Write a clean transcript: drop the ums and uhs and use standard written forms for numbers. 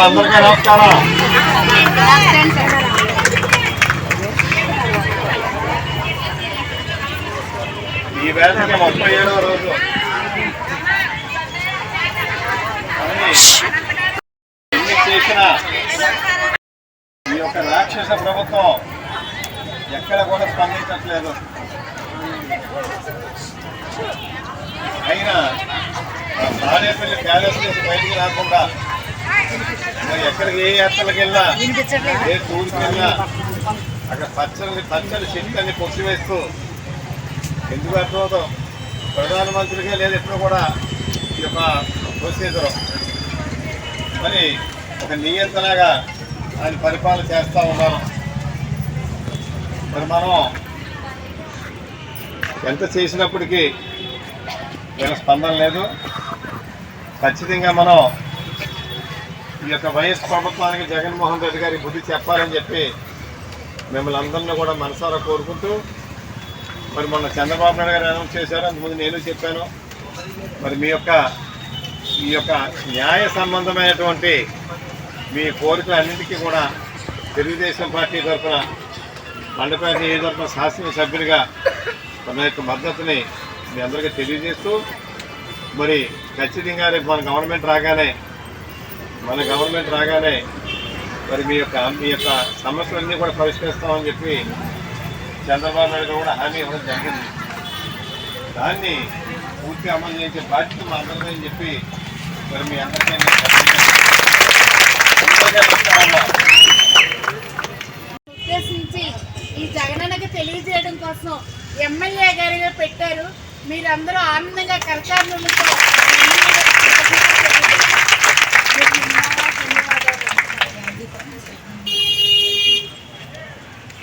అందరికీ నమస్కారం. ఈ వేళకి 37వ రోజు ఎన్ని చేసిన ఈ యొక్క రాక్షస ప్రభుత్వం ఎక్కడ కూడా స్పందించట్లేదు. అయినా తాడేపల్లి ప్యాలెస్ నుంచి బయటికి రాకుండా మరి ఎక్కడికి ఏ యాత్రలకు వెళ్ళినా ఏ టూర్కి వెళ్ళినా అక్కడ పచ్చని చెట్లన్నీ కొట్టివేస్తూ ఎందుకు అర్థమవుతాం ప్రధానమంత్రిగా లేదు ఎప్పుడు కూడా ఈ యొక్క ప్రొసీజర్ మరి ఒక నియంత్రణగా ఆయన పరిపాలన చేస్తూ ఉన్నారు. మరి మనం ఎంత చేసినప్పటికీ వీళ్ళ స్పందన లేదు. ఖచ్చితంగా మనం ఈ యొక్క వైఎస్ ప్రభుత్వానికి జగన్మోహన్ రెడ్డి గారికి బుద్ధి చెప్పాలని చెప్పి మిమ్మల్ని అందరినీ కూడా మనసారా కోరుకుంటూ మరి మొన్న చంద్రబాబు నాయుడు గారు అనౌన్స్ చేశారు, అంతకుముందు నేను చెప్పాను. మరి ఈ యొక్క న్యాయ సంబంధమైనటువంటి మీ కోరికలన్నింటికీ కూడా తెలుగుదేశం పార్టీ తరఫున మండపేట నియోజకవర్గం శాసనసభ్యులుగా మన యొక్క మద్దతుని మీ అందరికీ తెలియజేస్తూ మరి ఖచ్చితంగా రేపు మన గవర్నమెంట్ రాగానే మరి మీ యొక్క సమస్యలన్నీ కూడా పరిష్కరిస్తామని చెప్పి చంద్రబాబు నాయుడు కూడా హామీ ఇవ్వడం జరిగింది. దాన్ని పూర్తిగా అమలు చేసే బాధ్యత మా అందరికీ అని చెప్పి మరి మీ అందరికీ ఉద్దేశించి ఈ జగనన్నకి తెలియజేయడం కోసం ఎమ్మెల్యే గారిగా పెట్టారు. మీరందరూ ఆనందంగా కరతాళులతో